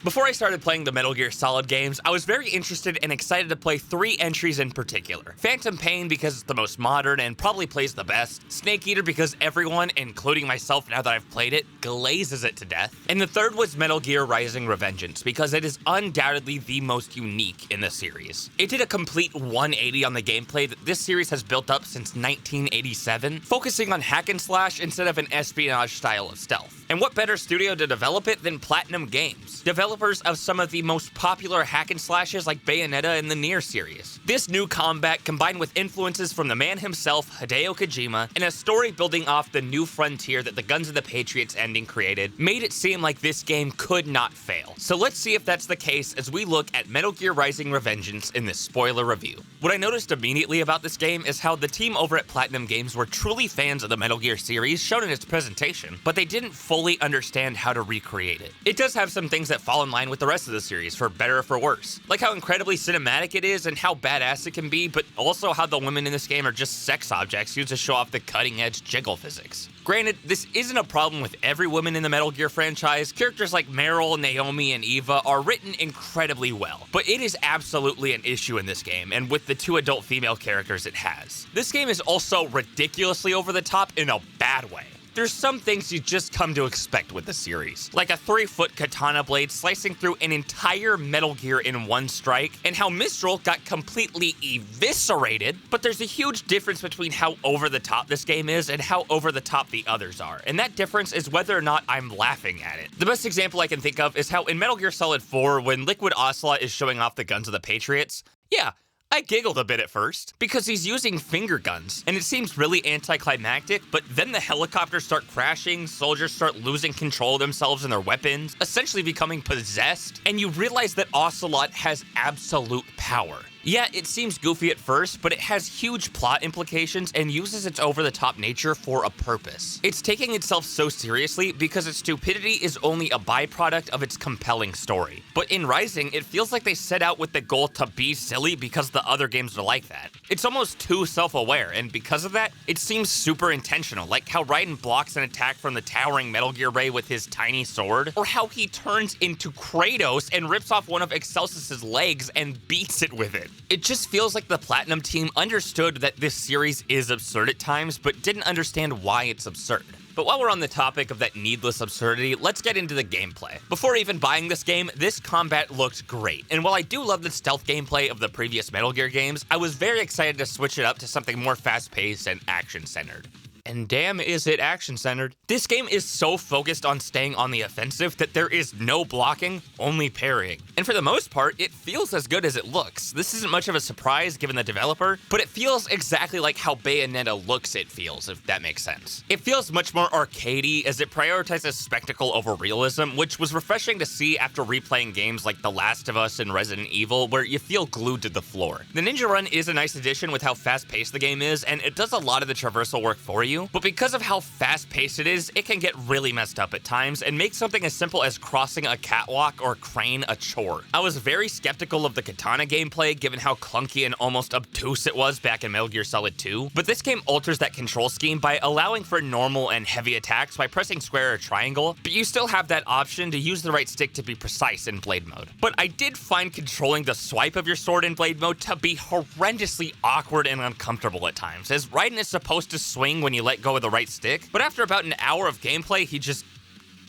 Before I started playing the Metal Gear Solid games, I was very interested and excited to play 3 entries in particular. Phantom Pain because it's the most modern and probably plays the best, Snake Eater because everyone, including myself now that I've played it, glazes it to death, and the third was Metal Gear Rising: Revengeance because it is undoubtedly the most unique in the series. It did a complete 180 on the gameplay that this series has built up since 1987, focusing on hack and slash instead of an espionage style of stealth. And what better studio to develop it than Platinum Games, developers of some of the most popular hack and slashes like Bayonetta and the Nier series. This new combat, combined with influences from the man himself, Hideo Kojima, and a story building off the new frontier that the Guns of the Patriots ending created, made it seem like this game could not fail. So let's see if that's the case as we look at Metal Gear Rising: Revengeance in this spoiler review. What I noticed immediately about this game is how the team over at Platinum Games were truly fans of the Metal Gear series shown in its presentation, but they didn't fully understand how to recreate it. It does have some things that fall in line with the rest of the series, for better or for worse. Like how incredibly cinematic it is and how badass it can be, but also how the women in this game are just sex objects used to show off the cutting-edge jiggle physics. Granted, this isn't a problem with every woman in the Metal Gear franchise. Characters like Meryl, Naomi, and Eva are written incredibly well, but it is absolutely an issue in this game, and with the 2 adult female characters it has. This game is also ridiculously over the top in a bad way. There's some things you just come to expect with the series, like a 3-foot katana blade slicing through an entire Metal Gear in one strike, and how Mistral got completely eviscerated, but there's a huge difference between how over the top this game is and how over the top the others are, and that difference is whether or not I'm laughing at it. The best example I can think of is how in Metal Gear Solid 4, when Liquid Ocelot is showing off the Guns of the Patriots, yeah, I giggled a bit at first, because he's using finger guns, and it seems really anticlimactic, but then the helicopters start crashing, soldiers start losing control of themselves and their weapons, essentially becoming possessed, and you realize that Ocelot has absolute power. Yeah, it seems goofy at first, but it has huge plot implications and uses its over-the-top nature for a purpose. It's taking itself so seriously because its stupidity is only a byproduct of its compelling story. But in Rising, it feels like they set out with the goal to be silly because the other games are like that. It's almost too self-aware, and because of that, it seems super intentional, like how Raiden blocks an attack from the towering Metal Gear Ray with his tiny sword, or how he turns into Kratos and rips off one of Excelsus's legs and beats it with it. It just feels like the Platinum team understood that this series is absurd at times, but didn't understand why it's absurd. But while we're on the topic of that needless absurdity, let's get into the gameplay. Before even buying this game, this combat looked great, and while I do love the stealth gameplay of the previous Metal Gear games, I was very excited to switch it up to something more fast-paced and action-centered. And damn is it action-centered. This game is so focused on staying on the offensive that there is no blocking, only parrying. And for the most part, it feels as good as it looks. This isn't much of a surprise given the developer, but it feels exactly like how Bayonetta looks it feels, if that makes sense. It feels much more arcadey as it prioritizes spectacle over realism, which was refreshing to see after replaying games like The Last of Us and Resident Evil, where you feel glued to the floor. The Ninja Run is a nice addition with how fast-paced the game is, and it does a lot of the traversal work for you, but because of how fast-paced it is, it can get really messed up at times and make something as simple as crossing a catwalk or crane a chore. I was very skeptical of the katana gameplay given how clunky and almost obtuse it was back in Metal Gear Solid 2, but this game alters that control scheme by allowing for normal and heavy attacks by pressing square or triangle, but you still have that option to use the right stick to be precise in Blade Mode. But I did find controlling the swipe of your sword in Blade Mode to be horrendously awkward and uncomfortable at times, as Raiden is supposed to swing when you let go of the right stick, but after about an hour of gameplay, he just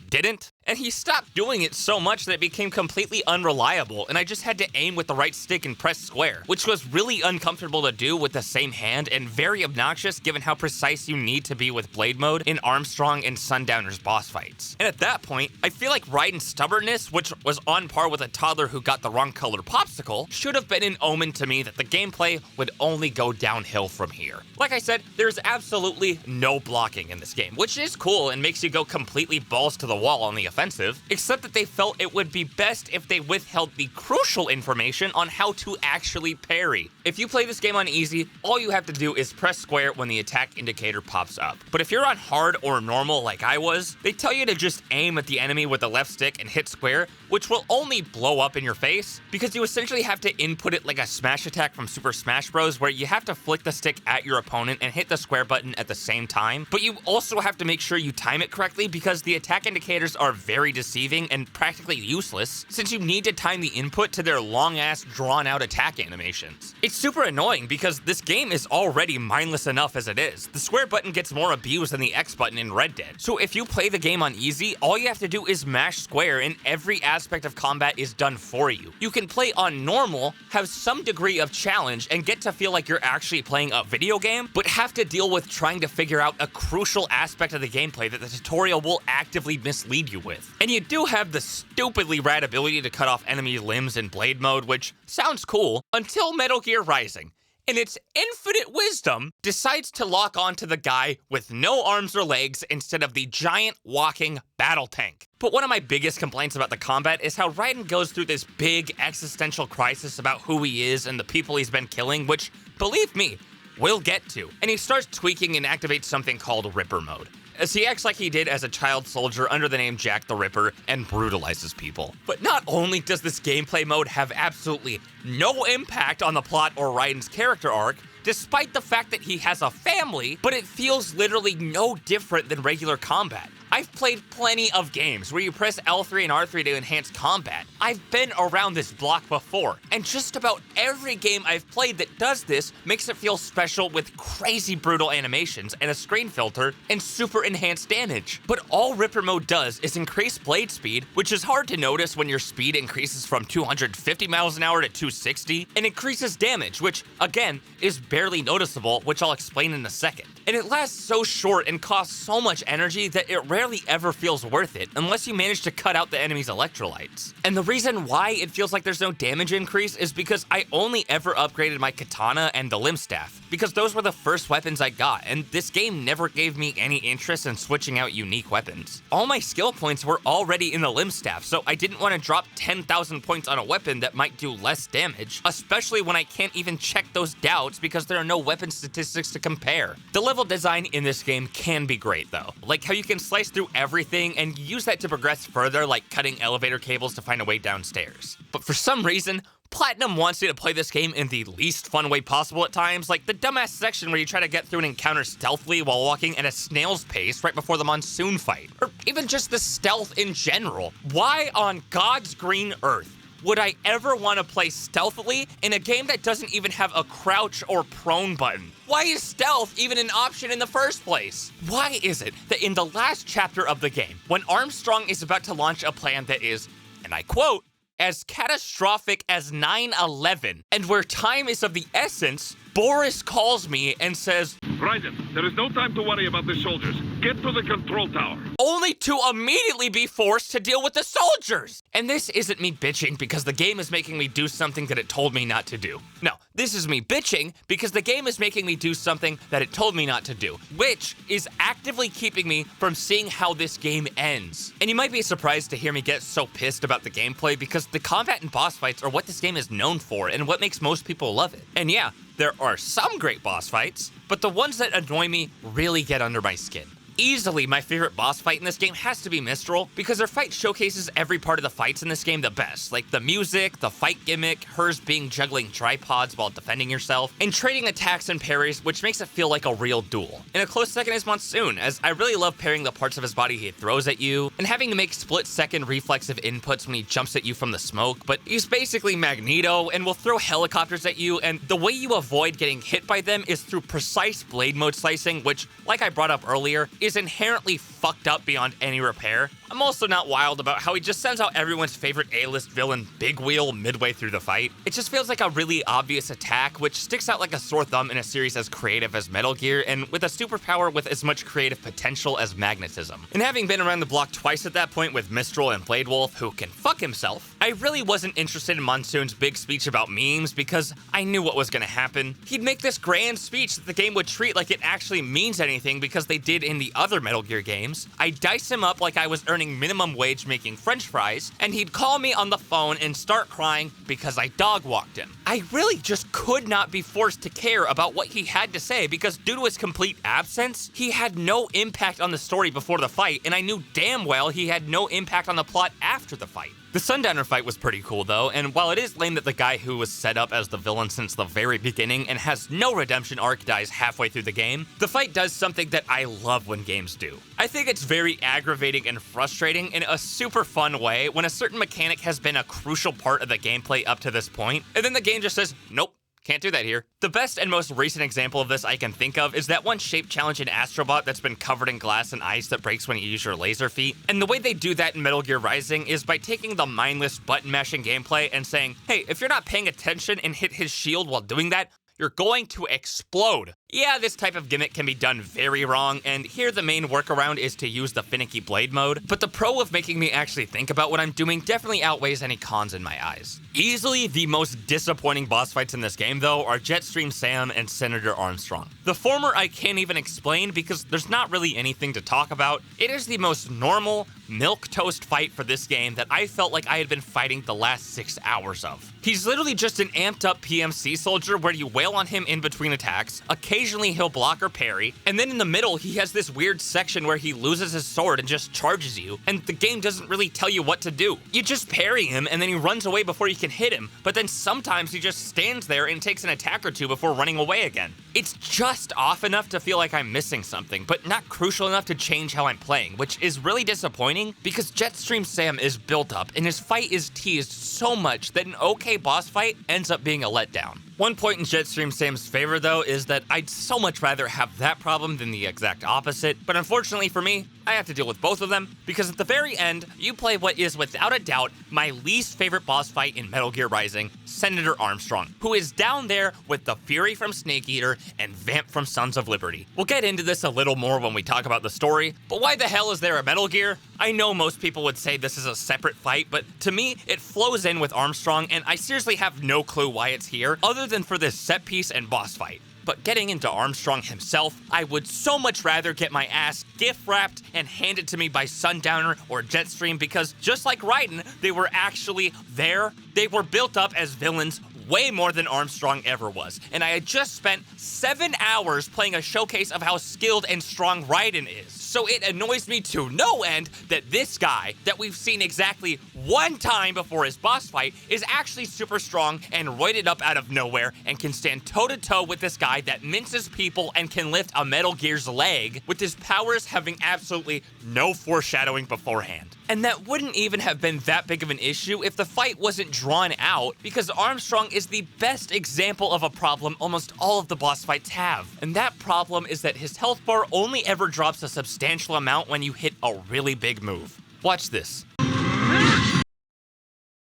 didn't. And he stopped doing it so much that it became completely unreliable, and I just had to aim with the right stick and press square, which was really uncomfortable to do with the same hand and very obnoxious given how precise you need to be with Blade Mode in Armstrong and Sundowner's boss fights. And at that point, I feel like Raiden's stubbornness, which was on par with a toddler who got the wrong color popsicle, should have been an omen to me that the gameplay would only go downhill from here. Like I said, there's absolutely no blocking in this game, which is cool and makes you go completely balls to the wall on the offensive, except that they felt it would be best if they withheld the crucial information on how to actually parry. If you play this game on easy, all you have to do is press square when the attack indicator pops up. But if you're on hard or normal like I was, they tell you to just aim at the enemy with the left stick and hit square, which will only blow up in your face, because you essentially have to input it like a smash attack from Super Smash Bros, where you have to flick the stick at your opponent and hit the square button at the same time, but you also have to make sure you time it correctly because the attack indicators are very deceiving and practically useless, since you need to time the input to their long-ass, drawn-out attack animations. It's super annoying because this game is already mindless enough as it is. The square button gets more abused than the X button in Red Dead. So if you play the game on easy, all you have to do is mash square and every aspect of combat is done for you. You can play on normal, have some degree of challenge, and get to feel like you're actually playing a video game, but have to deal with trying to figure out a crucial aspect of the gameplay that the tutorial will actively mislead you with. And you do have the stupidly rad ability to cut off enemy limbs in Blade mode, which sounds cool, until Metal Gear Rising. In its infinite wisdom, decides to lock onto the guy with no arms or legs instead of the giant walking battle tank. But one of my biggest complaints about the combat is how Raiden goes through this big existential crisis about who he is and the people he's been killing, which, believe me, we'll get to. And he starts tweaking and activates something called Ripper mode, as he acts like he did as a child soldier under the name Jack the Ripper and brutalizes people. But not only does this gameplay mode have absolutely no impact on the plot or Raiden's character arc, despite the fact that he has a family, but it feels literally no different than regular combat. I've played plenty of games where you press L3 and R3 to enhance combat. I've been around this block before, and just about every game I've played that does this makes it feel special with crazy brutal animations and a screen filter and super enhanced damage. But all Ripper mode does is increase blade speed, which is hard to notice when your speed increases from 250 miles an hour to 260, and increases damage, which, again, is barely noticeable, which I'll explain in a second. And it lasts so short and costs so much energy that it rarely ever feels worth it unless you manage to cut out the enemy's electrolytes. And the reason why it feels like there's no damage increase is because I only ever upgraded my katana and the limb staff, because those were the first weapons I got, and this game never gave me any interest in switching out unique weapons. All my skill points were already in the limb staff, so I didn't want to drop 10,000 points on a weapon that might do less damage, especially when I can't even check those doubts because there are no weapon statistics to compare. The level design in this game can be great though, like how you can slice through everything and use that to progress further, like cutting elevator cables to find a way downstairs. But for some reason, Platinum wants you to play this game in the least fun way possible at times, like the dumbass section where you try to get through an encounter stealthily while walking at a snail's pace right before the monsoon fight, or even just the stealth in general. Why on God's green earth would I ever want to play stealthily in a game that doesn't even have a crouch or prone button? Why is stealth even an option in the first place? Why is it that in the last chapter of the game, when Armstrong is about to launch a plan that is, and I quote, as catastrophic as 9/11, and where time is of the essence, Boris calls me and says, Raiden, there is no time to worry about the soldiers. Get to the control tower. Only to immediately be forced to deal with the soldiers. And this isn't me bitching because the game is making me do something that it told me not to do. No, this is me bitching because the game is making me do something that it told me not to do, which is actively keeping me from seeing how this game ends. And you might be surprised to hear me get so pissed about the gameplay because the combat and boss fights are what this game is known for and what makes most people love it. And yeah, there are some great boss fights, but the ones that annoy me really get under my skin. Easily my favorite boss fight in this game has to be Mistral, because her fight showcases every part of the fights in this game the best, like the music, the fight gimmick, hers being juggling tripods while defending yourself, and trading attacks and parries, which makes it feel like a real duel. And a close second is Monsoon, as I really love parrying the parts of his body he throws at you, and having to make split-second reflexive inputs when he jumps at you from the smoke, but he's basically Magneto and will throw helicopters at you, and the way you avoid getting hit by them is through precise blade mode slicing, which, like I brought up earlier, is inherently fucked up beyond any repair. I'm also not wild about how he just sends out everyone's favorite A-list villain, Big Wheel, midway through the fight. It just feels like a really obvious attack, which sticks out like a sore thumb in a series as creative as Metal Gear, and with a superpower with as much creative potential as magnetism. And having been around the block twice at that point with Mistral and Blade Wolf, who can fuck himself, I really wasn't interested in Monsoon's big speech about memes because I knew what was gonna happen. He'd make this grand speech that the game would treat like it actually means anything because they did in the other Metal Gear games. I'd dice him up like I was earning minimum wage making french fries, and he'd call me on the phone and start crying because I dog walked him. I really just could not be forced to care about what he had to say because due to his complete absence, he had no impact on the story before the fight, and I knew damn well he had no impact on the plot after the fight. The Sundowner fight was pretty cool though, and while it is lame that the guy who was set up as the villain since the very beginning and has no redemption arc dies halfway through the game, the fight does something that I love when games do. I think it's very aggravating and frustrating in a super fun way when a certain mechanic has been a crucial part of the gameplay up to this point, and then the game just says, nope. Can't do that here. The best and most recent example of this I can think of is that one shape challenge in Astrobot that's been covered in glass and ice that breaks when you use your laser feet. And the way they do that in Metal Gear Rising is by taking the mindless button mashing gameplay and saying, hey, if you're not paying attention and hit his shield while doing that, you're going to explode. Yeah, this type of gimmick can be done very wrong, and here the main workaround is to use the finicky blade mode, but the pro of making me actually think about what I'm doing definitely outweighs any cons in my eyes. Easily the most disappointing boss fights in this game, though, are Jetstream Sam and Senator Armstrong. The former I can't even explain because there's not really anything to talk about. It is the most normal, milquetoast fight for this game that I felt like I had been fighting the last 6 hours of. He's literally just an amped up PMC soldier where you wail on him in between attacks, occasionally he'll block or parry, and then in the middle he has this weird section where he loses his sword and just charges you, and the game doesn't really tell you what to do. You just parry him and then he runs away before you can hit him, but then sometimes he just stands there and takes an attack or two before running away again. It's just off enough to feel like I'm missing something, but not crucial enough to change how I'm playing, which is really disappointing because Jetstream Sam is built up and his fight is teased so much that an okay boss fight ends up being a letdown. One point in Jetstream Sam's favor, though, is that I'd so much rather have that problem than the exact opposite, but unfortunately for me, I have to deal with both of them, because at the very end, you play what is without a doubt my least favorite boss fight in Metal Gear Rising, Senator Armstrong, who is down there with the Fury from Snake Eater and Vamp from Sons of Liberty. We'll get into this a little more when we talk about the story, but why the hell is there a Metal Gear? I know most people would say this is a separate fight, but to me, it flows in with Armstrong, and I seriously have no clue why it's here, other than for this set piece and boss fight. But getting into Armstrong himself, I would so much rather get my ass gift wrapped and handed to me by Sundowner or Jetstream because just like Raiden, they were actually there. They were built up as villains way more than Armstrong ever was. And I had just spent 7 hours playing a showcase of how skilled and strong Raiden is. So it annoys me to no end that this guy, that we've seen exactly one time before his boss fight, is actually super strong and roided up out of nowhere and can stand toe-to-toe with this guy that minces people and can lift a Metal Gear's leg, with his powers having absolutely no foreshadowing beforehand. And that wouldn't even have been that big of an issue if the fight wasn't drawn out, because Armstrong is the best example of a problem almost all of the boss fights have. And that problem is that his health bar only ever drops a substantial amount when you hit a really big move. Watch this.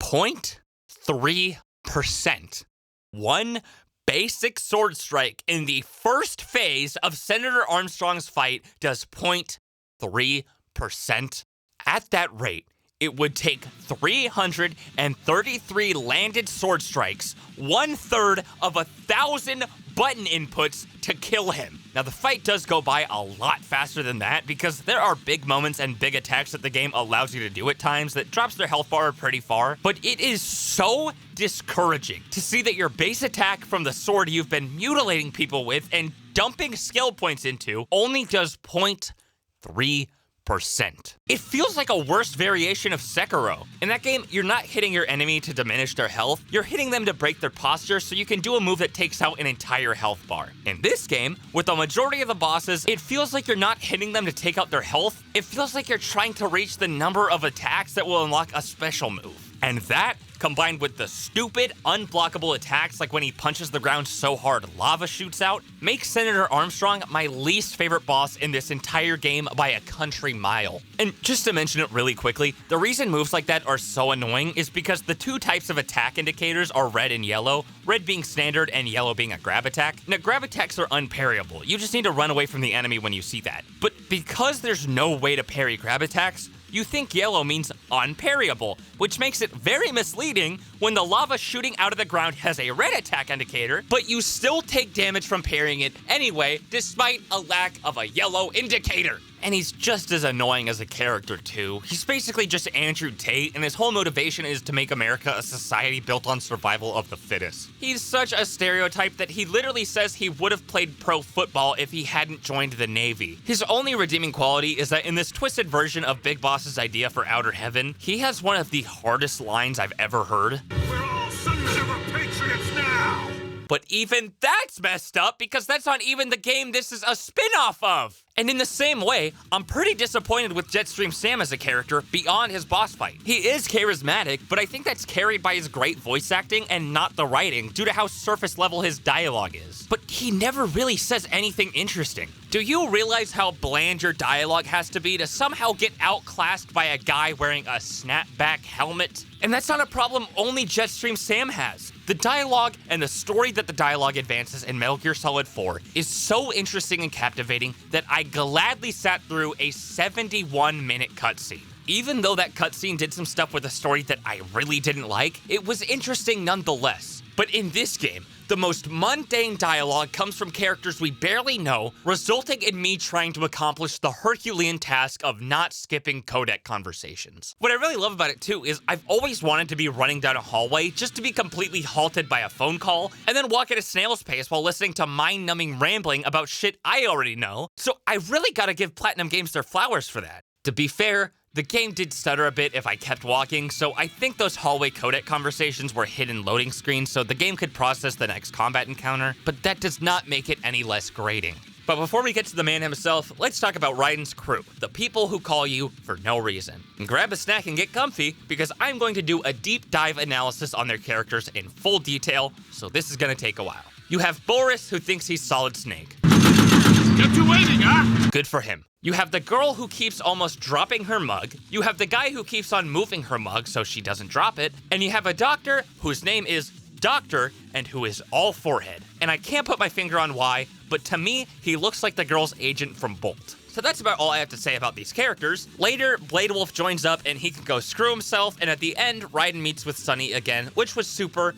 0.3%. One basic sword strike in the first phase of Senator Armstrong's fight does 0.3%. At that rate, it would take 333 landed sword strikes, 1/3 of 1,000 button inputs to kill him. Now, the fight does go by a lot faster than that because there are big moments and big attacks that the game allows you to do at times that drops their health bar pretty far, but it is so discouraging to see that your base attack from the sword you've been mutilating people with and dumping skill points into only does 0.3%. It feels like a worse variation of Sekiro. In that game, you're not hitting your enemy to diminish their health, you're hitting them to break their posture so you can do a move that takes out an entire health bar. In this game, with the majority of the bosses, it feels like you're not hitting them to take out their health, it feels like you're trying to reach the number of attacks that will unlock a special move. And that, combined with the stupid, unblockable attacks like when he punches the ground so hard lava shoots out, makes Senator Armstrong my least favorite boss in this entire game by a country mile. And just to mention it really quickly, the reason moves like that are so annoying is because the two types of attack indicators are red and yellow, red being standard and yellow being a grab attack. Now, grab attacks are unparryable. You just need to run away from the enemy when you see that. But because there's no way to parry grab attacks, you think yellow means unparryable, which makes it very misleading when the lava shooting out of the ground has a red attack indicator, but you still take damage from parrying it anyway, despite a lack of a yellow indicator. And he's just as annoying as a character too. He's basically just Andrew Tate, and his whole motivation is to make America a society built on survival of the fittest. He's such a stereotype that he literally says he would have played pro football if he hadn't joined the Navy. His only redeeming quality is that in this twisted version of Big Boss's idea for Outer Heaven, he has one of the hardest lines I've ever heard. We're all sons of a patriots now! But even that's messed up because that's not even the game this is a spin-off of. And in the same way, I'm pretty disappointed with Jetstream Sam as a character beyond his boss fight. He is charismatic, but I think that's carried by his great voice acting and not the writing due to how surface level his dialogue is. But he never really says anything interesting. Do you realize how bland your dialogue has to be to somehow get outclassed by a guy wearing a snapback helmet? And that's not a problem only Jetstream Sam has. The dialogue and the story that the dialogue advances in Metal Gear Solid 4 is so interesting and captivating that I gladly sat through a 71-minute cutscene. Even though that cutscene did some stuff with the story that I really didn't like, it was interesting nonetheless. But in this game, the most mundane dialogue comes from characters we barely know, resulting in me trying to accomplish the Herculean task of not skipping codec conversations. What I really love about it too is I've always wanted to be running down a hallway just to be completely halted by a phone call, and then walk at a snail's pace while listening to mind-numbing rambling about shit I already know. So I really gotta give Platinum Games their flowers for that. To be fair, the game did stutter a bit if I kept walking, so I think those hallway codec conversations were hidden loading screens so the game could process the next combat encounter, but that does not make it any less grating. But before we get to the man himself, let's talk about Raiden's crew, the people who call you for no reason. And grab a snack and get comfy, because I'm going to do a deep dive analysis on their characters in full detail, so this is gonna take a while. You have Boris, who thinks he's Solid Snake. Kept you waiting, huh? Good for him. You have the girl who keeps almost dropping her mug, you have the guy who keeps on moving her mug so she doesn't drop it, and you have a doctor whose name is Doctor and who is all forehead. And I can't put my finger on why, but to me, he looks like the girl's agent from Bolt. So that's about all I have to say about these characters. Later, Blade Wolf joins up and he can go screw himself, and at the end, Raiden meets with Sonny again, which was super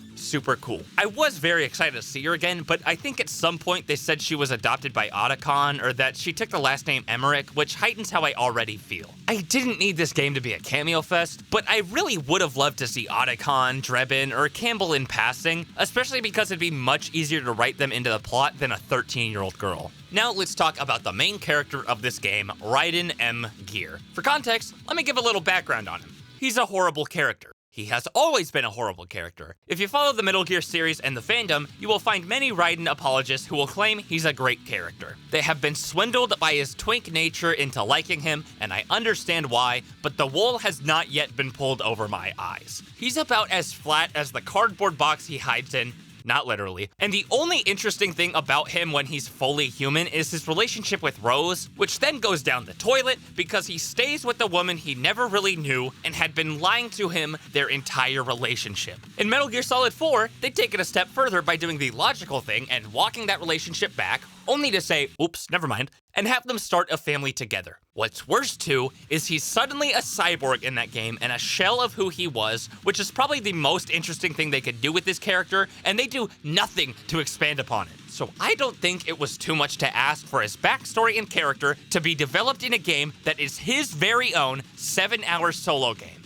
cool. I was very excited to see her again, but I think at some point they said she was adopted by Otacon, or that she took the last name Emmerich, which heightens how I already feel. I didn't need this game to be a cameo fest, but I really would have loved to see Otacon, Drebin, or Campbell in passing, especially because it'd be much easier to write them into the plot than a 13-year-old girl. Now let's talk about the main character of this game, Raiden M. Gear. For context, let me give a little background on him. He's a horrible character. He has always been a horrible character. If you follow the Metal Gear series and the fandom, you will find many Raiden apologists who will claim he's a great character. They have been swindled by his twink nature into liking him, and I understand why, but the wool has not yet been pulled over my eyes. He's about as flat as the cardboard box he hides in, not literally. And the only interesting thing about him when he's fully human is his relationship with Rose, which then goes down the toilet because he stays with the woman he never really knew and had been lying to him their entire relationship. In Metal Gear Solid 4, they take it a step further by doing the logical thing and walking that relationship back, only to say, oops, never mind, and have them start a family together. What's worse too is he's suddenly a cyborg in that game and a shell of who he was, which is probably the most interesting thing they could do with this character, and they do nothing to expand upon it. So I don't think it was too much to ask for his backstory and character to be developed in a game that is his very own 7-hour solo game.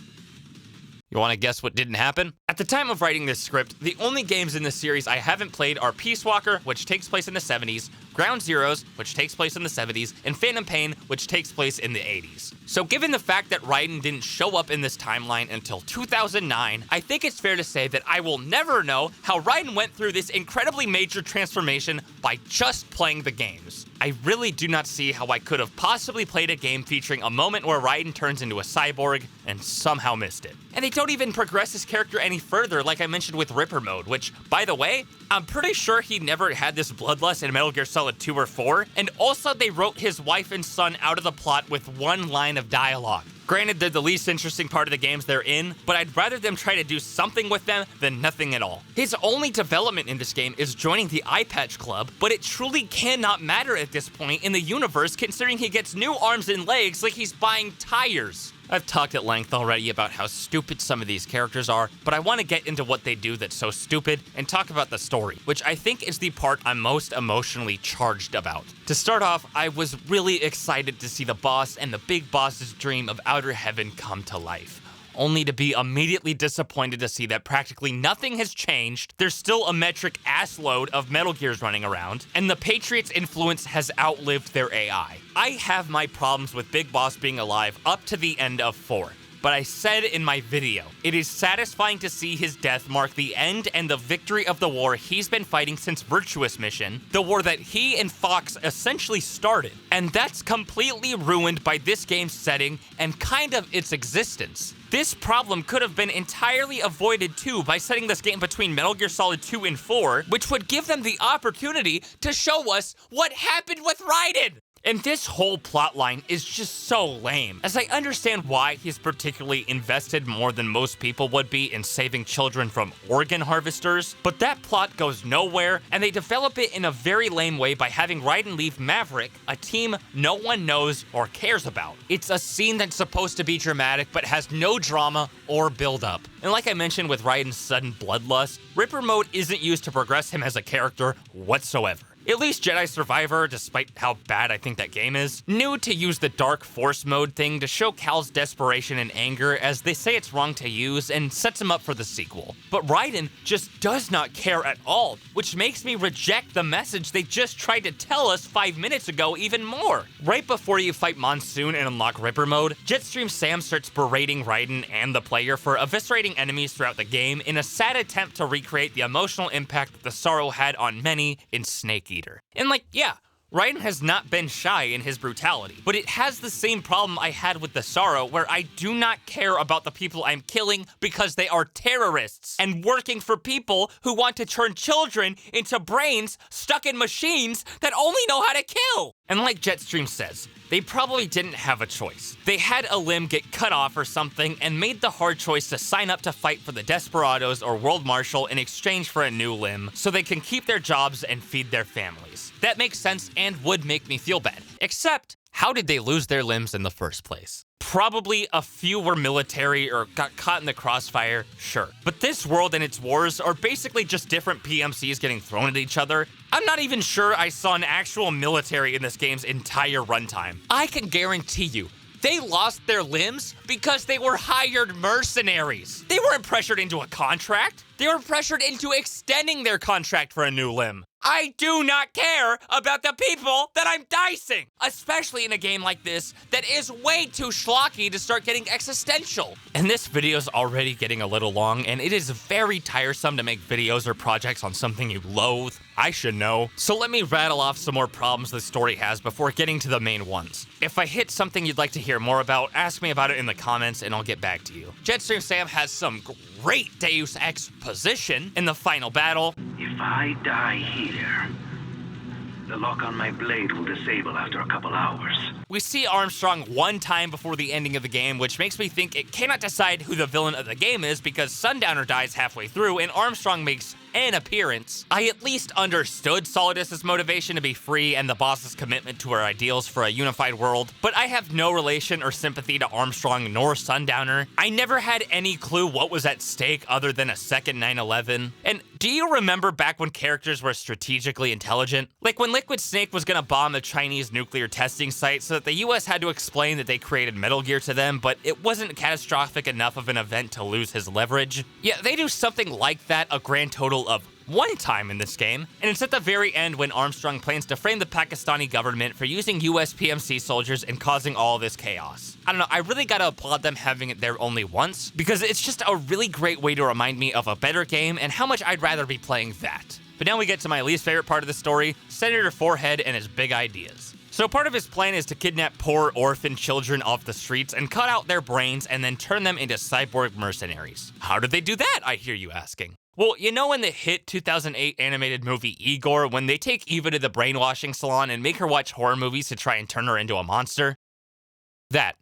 You want to guess what didn't happen? At the time of writing this script, the only games in this series I haven't played are Peace Walker, which takes place in the 70s, Ground Zeroes, which takes place in the 70s, and Phantom Pain, which takes place in the 80s. So given the fact that Raiden didn't show up in this timeline until 2009, I think it's fair to say that I will never know how Raiden went through this incredibly major transformation by just playing the games. I really do not see how I could have possibly played a game featuring a moment where Raiden turns into a cyborg and somehow missed it. And they don't even progress his character any further, like I mentioned with Ripper Mode, which, by the way, I'm pretty sure he never had this bloodlust in Metal Gear Solid 2 or 4, and also they wrote his wife and son out of the plot with one line of dialogue. Granted, they're the least interesting part of the games they're in, but I'd rather them try to do something with them than nothing at all. His only development in this game is joining the Eye Patch Club, but it truly cannot matter at this point in the universe considering he gets new arms and legs like he's buying tires. I've talked at length already about how stupid some of these characters are, but I want to get into what they do that's so stupid and talk about the story, which I think is the part I'm most emotionally charged about. To start off, I was really excited to see the boss and the big boss's dream of Outer Heaven come to life, only to be immediately disappointed to see that practically nothing has changed. There's still a metric assload of Metal Gears running around, and the Patriots' influence has outlived their AI. I have my problems with Big Boss being alive up to the end of 4. But I said in my video, it is satisfying to see his death mark the end and the victory of the war he's been fighting since Virtuous Mission, the war that he and Fox essentially started. And that's completely ruined by this game's setting and kind of its existence. This problem could have been entirely avoided too by setting this game between Metal Gear Solid 2 and 4, which would give them the opportunity to show us what happened with Raiden. And this whole plotline is just so lame, as I understand why he's particularly invested more than most people would be in saving children from organ harvesters, but that plot goes nowhere, and they develop it in a very lame way by having Raiden leave Maverick, a team no one knows or cares about. It's a scene that's supposed to be dramatic, but has no drama or build-up. And like I mentioned with Raiden's sudden bloodlust, Ripper mode isn't used to progress him as a character whatsoever. At least Jedi Survivor, despite how bad I think that game is, knew to use the Dark Force mode thing to show Cal's desperation and anger, as they say it's wrong to use, and sets him up for the sequel. But Raiden just does not care at all, which makes me reject the message they just tried to tell us 5 minutes ago even more. Right before you fight Monsoon and unlock Ripper mode, Jetstream Sam starts berating Raiden and the player for eviscerating enemies throughout the game in a sad attempt to recreate the emotional impact that the sorrow had on many in Snake Eater. And yeah, Raiden has not been shy in his brutality, but it has the same problem I had with the Sorrow, where I do not care about the people I'm killing because they are terrorists and working for people who want to turn children into brains stuck in machines that only know how to kill. And like Jetstream says, they probably didn't have a choice. They had a limb get cut off or something and made the hard choice to sign up to fight for the Desperados or World Marshal in exchange for a new limb so they can keep their jobs and feed their families. That makes sense and would make me feel bad. Except, how did they lose their limbs in the first place? Probably a few were military or got caught in the crossfire, sure. But this world and its wars are basically just different PMCs getting thrown at each other. I'm not even sure I saw an actual military in this game's entire runtime. I can guarantee you, they lost their limbs because they were hired mercenaries. They weren't pressured into a contract. They were pressured into extending their contract for a new limb. I do not care about the people that I'm dicing, especially in a game like this that is way too schlocky to start getting existential. And this video's already getting a little long, and it is very tiresome to make videos or projects on something you loathe. I should know. So let me rattle off some more problems this story has before getting to the main ones. If I hit something you'd like to hear more about, ask me about it in the comments and I'll get back to you. Jetstream Sam has some great Deus Ex position in the final battle. If I die here, the lock on my blade will disable after a couple hours. We see Armstrong one time before the ending of the game, which makes me think it cannot decide who the villain of the game is because Sundowner dies halfway through and Armstrong makes an appearance. I at least understood Solidus's motivation to be free and the boss's commitment to our ideals for a unified world, but I have no relation or sympathy to Armstrong nor Sundowner. I never had any clue what was at stake other than a second 9/11. And do you remember back when characters were strategically intelligent? Like when Liquid Snake was gonna bomb the Chinese nuclear testing site so that the US had to explain that they created Metal Gear to them, but it wasn't catastrophic enough of an event to lose his leverage? Yeah, they do something like that a grand total of one time in this game, and it's at the very end when Armstrong plans to frame the Pakistani government for using US PMC soldiers and causing all this chaos. I don't know, I really gotta applaud them having it there only once, because it's just a really great way to remind me of a better game and how much I'd rather be playing that. But now we get to my least favorite part of the story, Senator Forehead and his big ideas. So part of his plan is to kidnap poor orphan children off the streets and cut out their brains and then turn them into cyborg mercenaries. How did they do that, I hear you asking? Well, you know in the hit 2008 animated movie Igor, when they take Eva to the brainwashing salon and make her watch horror movies to try and turn her into a monster?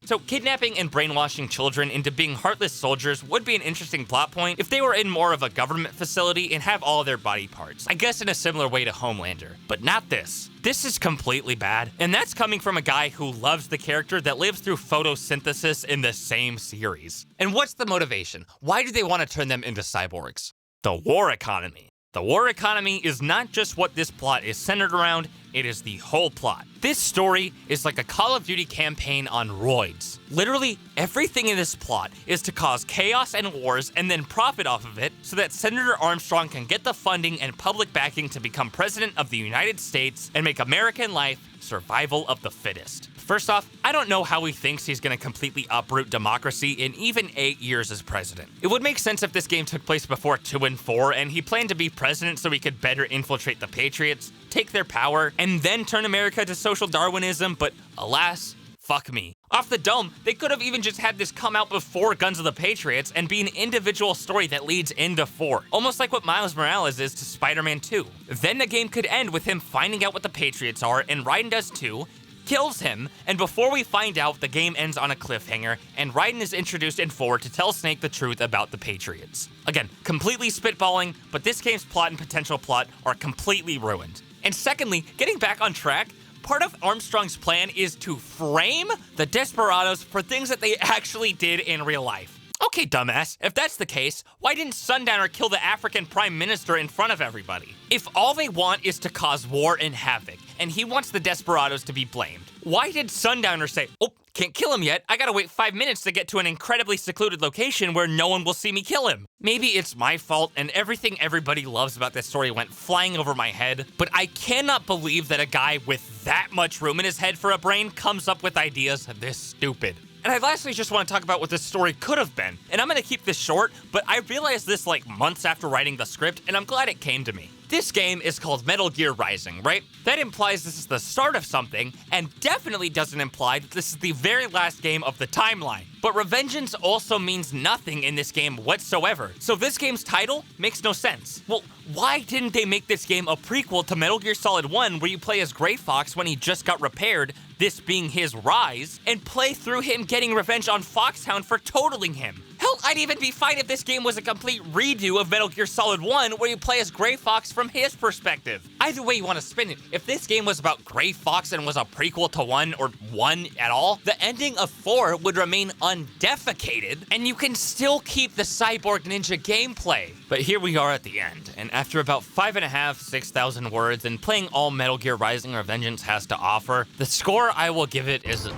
So kidnapping and brainwashing children into being heartless soldiers would be an interesting plot point if they were in more of a government facility and have all their body parts. I guess in a similar way to Homelander, but not this. This is completely bad, and that's coming from a guy who loves the character that lives through photosynthesis in the same series. And what's the motivation? Why do they want to turn them into cyborgs? The war economy. The war economy is not just what this plot is centered around, it is the whole plot. This story is like a Call of Duty campaign on roids. Literally, everything in this plot is to cause chaos and wars and then profit off of it so that Senator Armstrong can get the funding and public backing to become president of the United States and make American life survival of the fittest. First off, I don't know how he thinks he's gonna completely uproot democracy in even 8 years as president. It would make sense if this game took place before 2 and 4 and he planned to be president so he could better infiltrate the Patriots, take their power, and then turn America to social Darwinism, but alas, fuck me. Off the dome, they could have even just had this come out before Guns of the Patriots and be an individual story that leads into 4. Almost like what Miles Morales is to Spider-Man 2. Then the game could end with him finding out what the Patriots are, and Raiden does too, kills him, and before we find out, the game ends on a cliffhanger, and Raiden is introduced in 4 to tell Snake the truth about the Patriots. Again, completely spitballing, but this game's plot and potential plot are completely ruined. And secondly, getting back on track, part of Armstrong's plan is to frame the Desperados for things that they actually did in real life. Okay, dumbass, if that's the case, why didn't Sundowner kill the African Prime Minister in front of everybody? If all they want is to cause war and havoc, and he wants the Desperados to be blamed, why did Sundowner say, oh, can't kill him yet, I gotta wait 5 minutes to get to an incredibly secluded location where no one will see me kill him? Maybe it's my fault and everything everybody loves about this story went flying over my head, but I cannot believe that a guy with that much room in his head for a brain comes up with ideas this stupid. And I lastly just want to talk about what this story could have been. And I'm going to keep this short, but I realized this like months after writing the script, and I'm glad it came to me. This game is called Metal Gear Rising, right? That implies this is the start of something, and definitely doesn't imply that this is the very last game of the timeline. But Revengeance also means nothing in this game whatsoever, so this game's title makes no sense. Well, why didn't they make this game a prequel to Metal Gear Solid 1 where you play as Gray Fox when he just got repaired, this being his rise, and play through him getting revenge on Foxhound for totaling him? Hell, I'd even be fine if this game was a complete redo of Metal Gear Solid 1 where you play as Gray Fox from his perspective. Either way you want to spin it, if this game was about Gray Fox and was a prequel to 1 or 1 at all, the ending of 4 would remain undefecated, and you can still keep the Cyborg Ninja gameplay. But here we are at the end, and after about 6,000 words and playing all Metal Gear Rising Revengeance has to offer, the score I will give it is...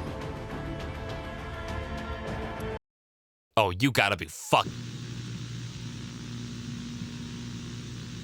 Oh, you gotta be fucked.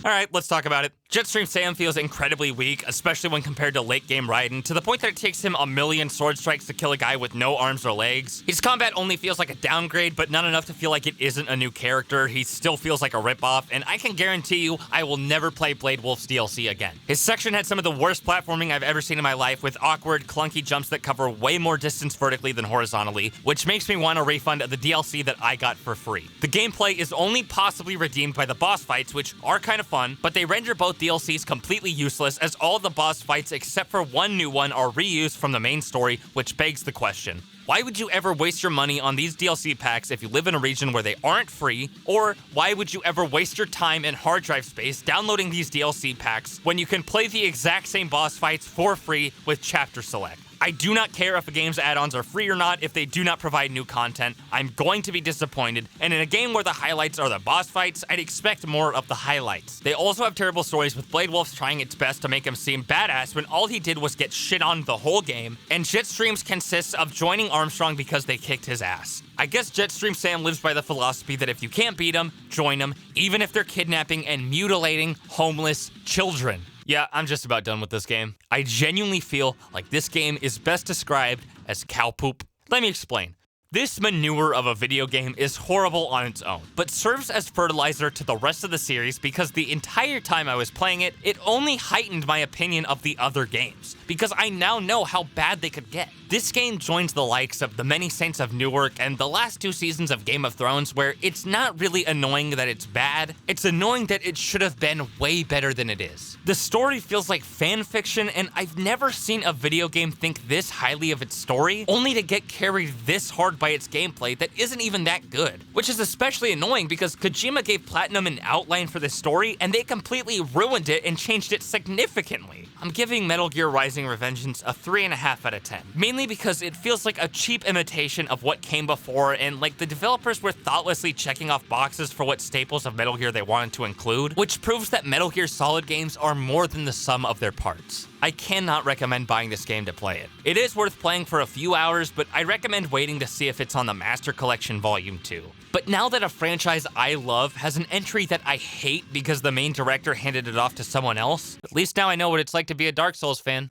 Alright, let's talk about it. Jetstream Sam feels incredibly weak, especially when compared to late-game Raiden, to the point that it takes him a million sword strikes to kill a guy with no arms or legs. His combat only feels like a downgrade, but not enough to feel like it isn't a new character. He still feels like a ripoff, and I can guarantee you I will never play Blade Wolf's DLC again. His section had some of the worst platforming I've ever seen in my life, with awkward, clunky jumps that cover way more distance vertically than horizontally, which makes me want a refund of the DLC that I got for free. The gameplay is only possibly redeemed by the boss fights, which are kind of fun, but they render both DLCs completely useless, as all the boss fights except for one new one are reused from the main story, which begs the question: why would you ever waste your money on these DLC packs if you live in a region where they aren't free? Or why would you ever waste your time and hard drive space downloading these DLC packs when you can play the exact same boss fights for free with Chapter Select? I do not care if a game's add-ons are free or not if they do not provide new content. I'm going to be disappointed, and in a game where the highlights are the boss fights, I'd expect more of the highlights. They also have terrible stories, with Blade Wolf's trying its best to make him seem badass when all he did was get shit on the whole game, and Jetstream's consists of joining Armstrong because they kicked his ass. I guess Jetstream Sam lives by the philosophy that if you can't beat them, join them, even if they're kidnapping and mutilating homeless children. Yeah, I'm just about done with this game. I genuinely feel like this game is best described as cow poop. Let me explain. This manure of a video game is horrible on its own, but serves as fertilizer to the rest of the series because the entire time I was playing it, it only heightened my opinion of the other games. because I now know how bad they could get. This game joins the likes of The Many Saints of Newark and the last 2 seasons of Game of Thrones, where it's not really annoying that it's bad, it's annoying that it should have been way better than it is. The story feels like fan fiction, and I've never seen a video game think this highly of its story, only to get carried this hard by its gameplay that isn't even that good. Which is especially annoying because Kojima gave Platinum an outline for this story, and they completely ruined it and changed it significantly. I'm giving Metal Gear Rising: Revengeance a 3.5 out of 10, mainly because it feels like a cheap imitation of what came before, and like the developers were thoughtlessly checking off boxes for what staples of Metal Gear they wanted to include, which proves that Metal Gear Solid games are more than the sum of their parts. I cannot recommend buying this game to play it. It is worth playing for a few hours, but I recommend waiting to see if it's on the Master Collection Volume 2. But now that a franchise I love has an entry that I hate because the main director handed it off to someone else, at least now I know what it's like to be a Dark Souls fan.